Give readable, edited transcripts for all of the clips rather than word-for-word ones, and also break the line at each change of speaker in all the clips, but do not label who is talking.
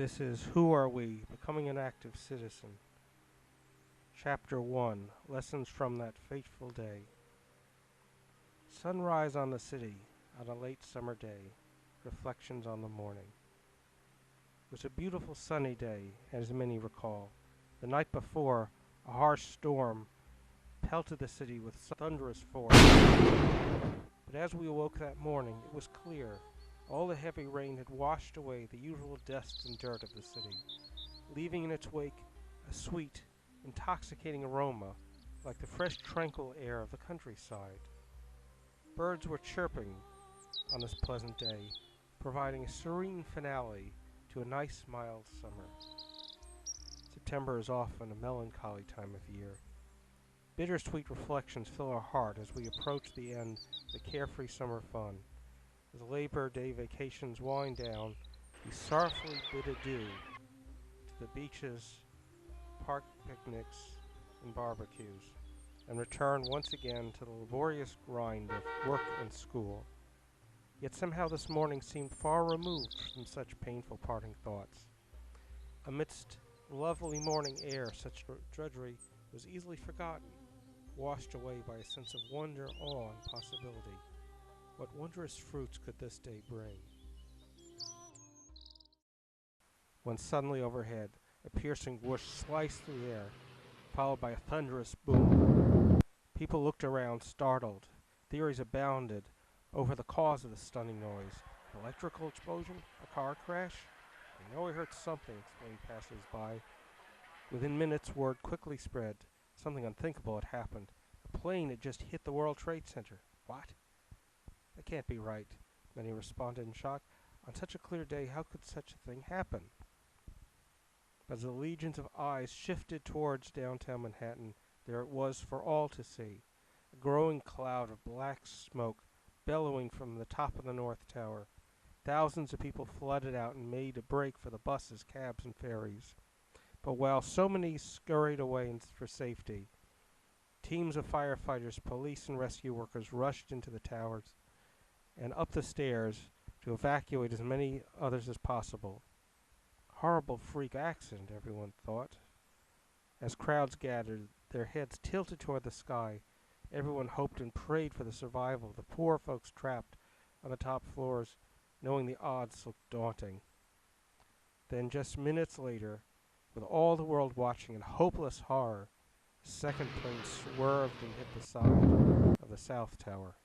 This is Who Are We? Becoming an Active Citizen. Chapter 1. Lessons from that fateful day. Sunrise on the city on a late summer day. Reflections on the morning. It was a beautiful sunny day, as many recall. The night before, a harsh storm pelted the city with thunderous force. But as we awoke that morning, it was clear. All the heavy rain had washed away the usual dust and dirt of the city, leaving in its wake a sweet, intoxicating aroma like the fresh, tranquil air of the countryside. Birds were chirping on this pleasant day, providing a serene finale to a nice, mild summer. September is often a melancholy time of year. Bittersweet reflections fill our heart as we approach the end of the carefree summer fun. As Labor Day vacations wind down, we sorrowfully bid adieu to the beaches, park picnics, and barbecues, and return once again to the laborious grind of work and school. Yet somehow this morning seemed far removed from such painful parting thoughts. Amidst the lovely morning air, such drudgery was easily forgotten, washed away by a sense of wonder, awe, and possibility. What wondrous fruits could this day bring? When suddenly overhead, a piercing whoosh sliced through the air, followed by a thunderous boom. People looked around, startled. Theories abounded over the cause of the stunning noise. An electrical explosion? A car crash? "I know I heard something," exclaimed passers-by. Within minutes, word quickly spread. Something unthinkable had happened. A plane had just hit the World Trade Center. What? That can't be right, many responded in shock. On such a clear day, how could such a thing happen? But as the legions of eyes shifted towards downtown Manhattan, there it was for all to see. A growing cloud of black smoke bellowing from the top of the North Tower. Thousands of people flooded out and made a break for the buses, cabs, and ferries. But while so many scurried away for safety, teams of firefighters, police, and rescue workers rushed into the towers and up the stairs to evacuate as many others as possible. Horrible freak accident, everyone thought. As crowds gathered, their heads tilted toward the sky, everyone hoped and prayed for the survival of the poor folks trapped on the top floors, knowing the odds looked daunting. Then just minutes later, with all the world watching in hopeless horror, the second plane swerved and hit the side of the South Tower.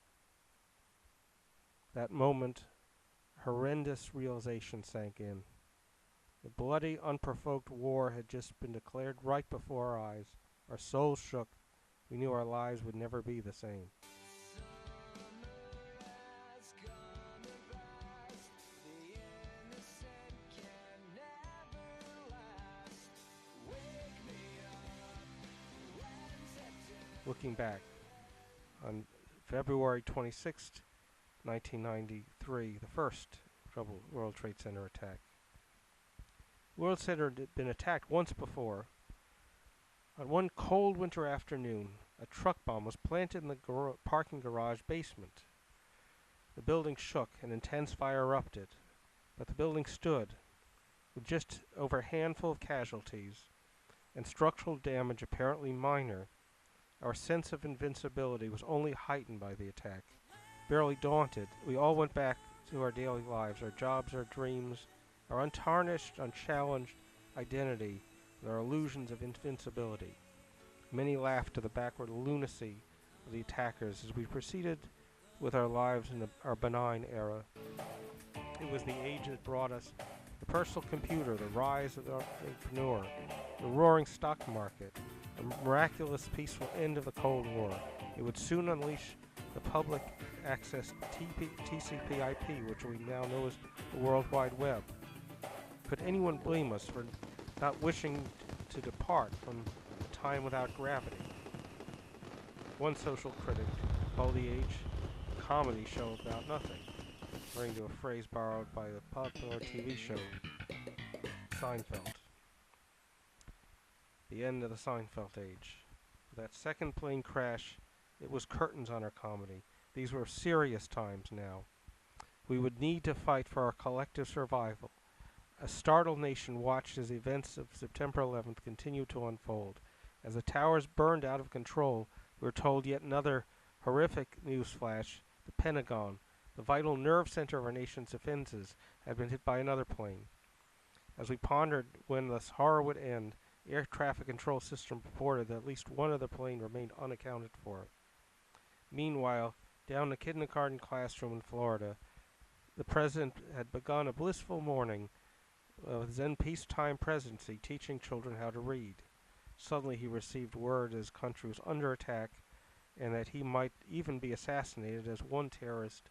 That moment, a horrendous realization sank in. The bloody, unprovoked war had just been declared right before our eyes. Our souls shook. We knew our lives would never be the same. Looking back, on February 26th, 1993, the first World Trade Center attack. World Center had been attacked once before. On one cold winter afternoon, a truck bomb was planted in the parking garage basement. The building shook, and intense fire erupted, but the building stood, with just over a handful of casualties, and structural damage apparently minor. Our sense of invincibility was only heightened by the attack. Barely daunted, we all went back to our daily lives, our jobs, our dreams, our untarnished, unchallenged identity, with our illusions of invincibility. Many laughed at the backward lunacy of the attackers as we proceeded with our lives in our benign era. It was the age that brought us the personal computer, the rise of the entrepreneur, the roaring stock market, the miraculous peaceful end of the Cold War. It would soon unleash the public access TCP/IP, which we now know as the World Wide Web. Could anyone blame us for not wishing to depart from a time without gravity? One social critic called the age a comedy show about nothing, referring to a phrase borrowed by the popular TV show Seinfeld. The end of the Seinfeld age. With that second plane crash, it was curtains on our comedy. These were serious times now. We would need to fight for our collective survival. A startled nation watched as the events of September 11th continued to unfold. As the towers burned out of control, we were told yet another horrific news flash. The Pentagon, the vital nerve center of our nation's defenses, had been hit by another plane. As we pondered when this horror would end, air traffic control system reported that at least one other plane remained unaccounted for. Meanwhile, down in the kindergarten classroom in Florida, the president had begun a blissful morning of his then peacetime presidency teaching children how to read. Suddenly he received word his country was under attack and that he might even be assassinated, as one terrorist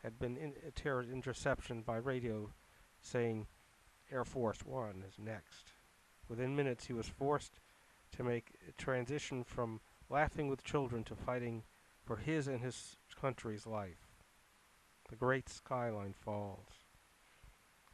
had been a terror interception by radio saying Air Force One is next. Within minutes he was forced to make a transition from laughing with children to fighting for his and his country's life. The great skyline falls.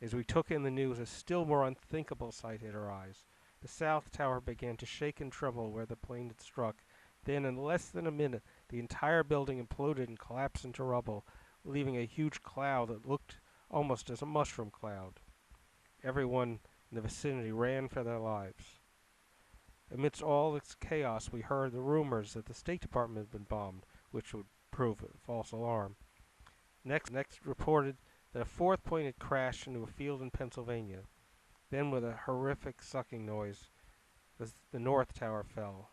As we took in the news, a still more unthinkable sight hit our eyes. The South Tower began to shake and tremble where the plane had struck. Then, in less than a minute, the entire building imploded and collapsed into rubble, leaving a huge cloud that looked almost as a mushroom cloud. Everyone in the vicinity ran for their lives. Amidst all this chaos, we heard the rumors that the State Department had been bombed, which would prove a false alarm. Next reported that a fourth plane had crashed into a field in Pennsylvania. Then, with a horrific sucking noise, the North Tower fell,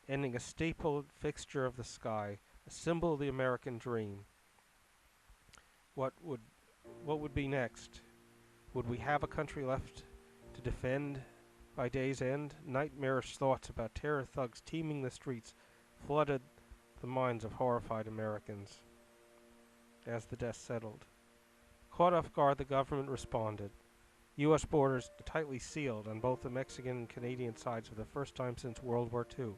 ending a staple fixture of the sky, a symbol of the American dream. What would be next? Would we have a country left to defend by day's end? Nightmarish thoughts about terror thugs teeming the streets flooded the minds of horrified Americans as the dust settled. Caught off guard, the government responded. U.S. borders tightly sealed on both the Mexican and Canadian sides for the first time since World War II.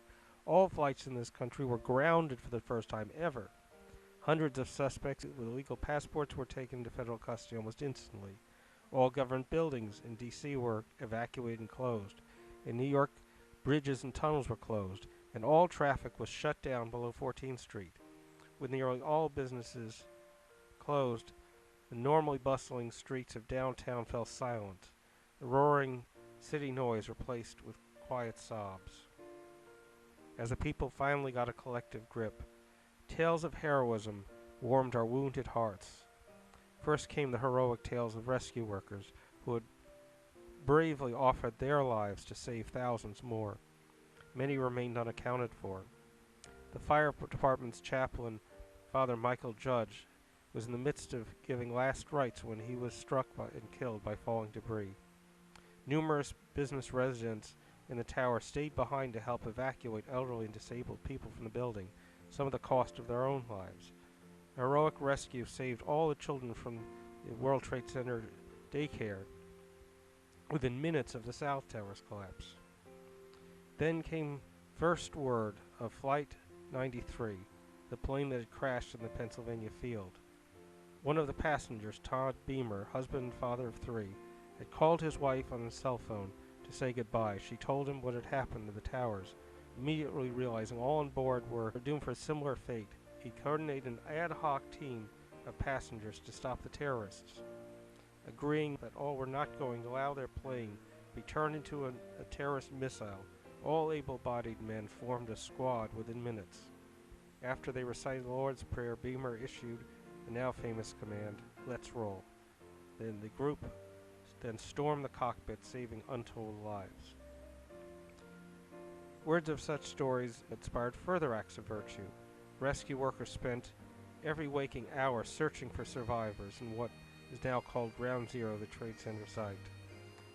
All flights in this country were grounded for the first time ever. Hundreds of suspects with illegal passports were taken into federal custody almost instantly. All government buildings in D.C. were evacuated and closed. In New York, bridges and tunnels were closed, and all traffic was shut down below 14th Street. With nearly all businesses closed, the normally bustling streets of downtown fell silent. The roaring city noise replaced with quiet sobs. As the people finally got a collective grip, tales of heroism warmed our wounded hearts. First came the heroic tales of rescue workers who had bravely offered their lives to save thousands more. Many remained unaccounted for. The fire department's chaplain, Father Michael Judge, was in the midst of giving last rites when he was struck and killed by falling debris. Numerous business residents in the tower stayed behind to help evacuate elderly and disabled people from the building, some at the cost of their own lives. A heroic rescue saved all the children from the World Trade Center daycare within minutes of the South Tower's collapse. Then came first word of Flight 93, the plane that had crashed in the Pennsylvania field. One of the passengers, Todd Beamer, husband and father of three, had called his wife on his cell phone to say goodbye. She told him what had happened to the towers. Immediately realizing all on board were doomed for a similar fate, he coordinated an ad hoc team of passengers to stop the terrorists. Agreeing that all were not going to allow their plane to be turned into a terrorist missile, all able-bodied men formed a squad within minutes. After they recited the Lord's Prayer, Beamer issued the now famous command, "Let's roll." Then the group stormed the cockpit, saving untold lives. Words of such stories inspired further acts of virtue. Rescue workers spent every waking hour searching for survivors in what is now called Ground Zero, the Trade Center site.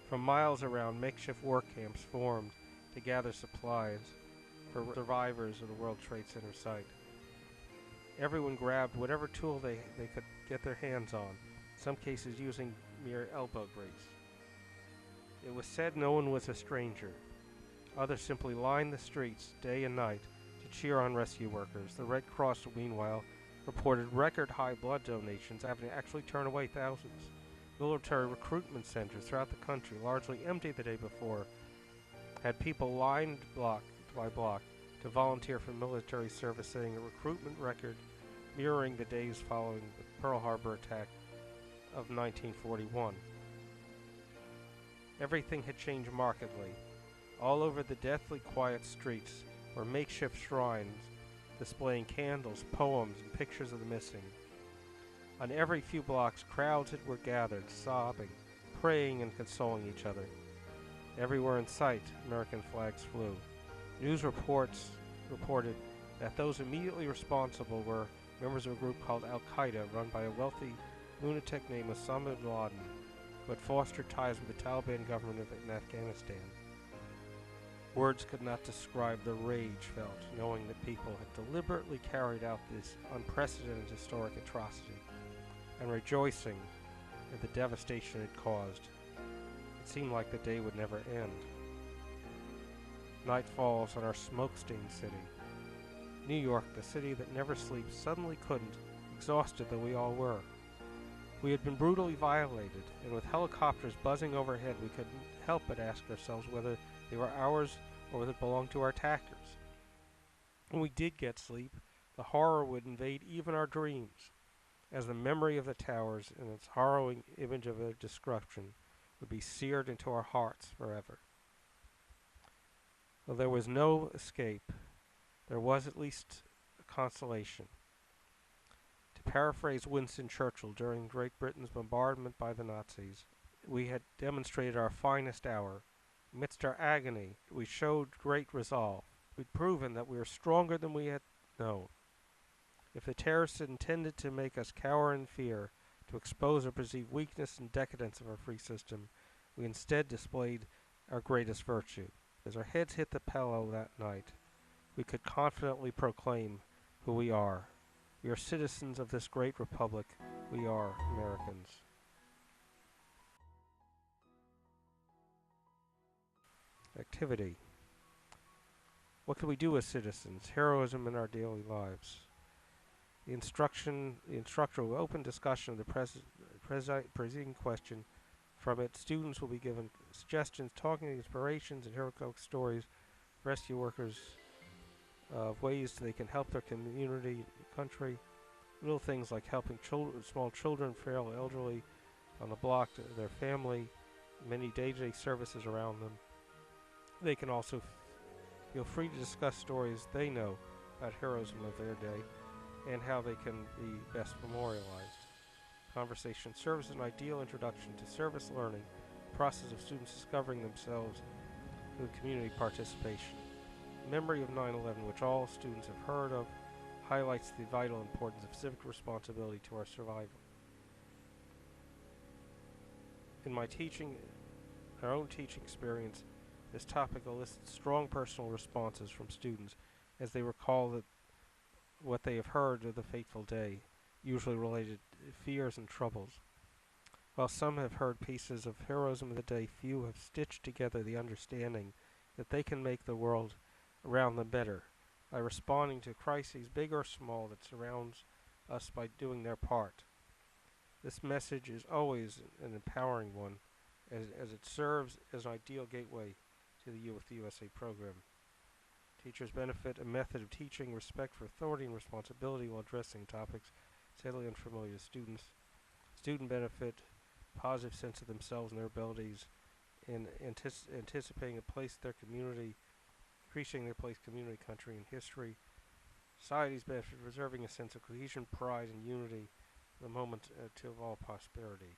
From miles around, makeshift work camps formed to gather supplies for survivors of the World Trade Center site. Everyone grabbed whatever tool they could get their hands on, in some cases using mere elbow grease. It was said no one was a stranger. Others simply lined the streets day and night to cheer on rescue workers. The Red Cross, meanwhile, reported record-high blood donations, having to actually turn away thousands. Military recruitment centers throughout the country, largely empty the day before, had people lined block by block to volunteer for military service, setting a recruitment record mirroring the days following the Pearl Harbor attack of 1941. Everything had changed markedly. All over the deathly quiet streets were makeshift shrines displaying candles, poems, and pictures of the missing. On every few blocks, crowds were gathered, sobbing, praying, and consoling each other. Everywhere in sight, American flags flew. News reports reported that those immediately responsible were members of a group called Al-Qaeda, run by a wealthy lunatic named Osama bin Laden, who had fostered ties with the Taliban government in Afghanistan. Words could not describe the rage felt, knowing that people had deliberately carried out this unprecedented historic atrocity, and rejoicing at the devastation it caused. It seemed like the day would never end. Night falls on our smoke-stained city. New York, the city that never sleeps, suddenly couldn't, exhausted though we all were. We had been brutally violated, and with helicopters buzzing overhead, we couldn't help but ask ourselves whether they were ours or whether it belonged to our attackers. When we did get sleep, the horror would invade even our dreams, as the memory of the towers and its harrowing image of their destruction would be seared into our hearts forever. Though there was no escape, there was at least a consolation. To paraphrase Winston Churchill during Great Britain's bombardment by the Nazis, we had demonstrated our finest hour. Amidst our agony, we showed great resolve. We'd proven that we were stronger than we had known. If the terrorists had intended to make us cower in fear, to expose or perceive weakness and decadence of our free system, we instead displayed our greatest virtue. As our heads hit the pillow that night, we could confidently proclaim who we are. We are citizens of this great republic. We are Americans. Activity. What can we do as citizens? Heroism in our daily lives. The instructor will open discussion of the preceding question. From it, students will be given suggestions, talking inspirations, and heroic stories, rescue workers, of ways they can help their community, country. Little things like helping small children, frail, elderly on the block, their family, many day-to-day services around them. They can also feel free to discuss stories they know about heroism of their day and how they can be best memorialized. Conversation serves as an ideal introduction to service learning, the process of students discovering themselves through community participation. Memory of 9/11, which all students have heard of, highlights the vital importance of civic responsibility to our survival. In my our own teaching experience, this topic elicits strong personal responses from students as they recall what they have heard of the fateful day, usually related to fears and troubles. While some have heard pieces of heroism of the day, few have stitched together the understanding that they can make the world around them better by responding to crises, big or small, that surrounds us by doing their part. This message is always an empowering one, as it serves as an ideal gateway to the Youth USA program. Teachers benefit a method of teaching respect for authority and responsibility while addressing topics sadly unfamiliar to students. Student benefit a positive sense of themselves and their abilities in anticipating a place in their community, appreciating their place, community, country, and history. Society's benefit preserving a sense of cohesion, pride, and unity in the moment of all prosperity.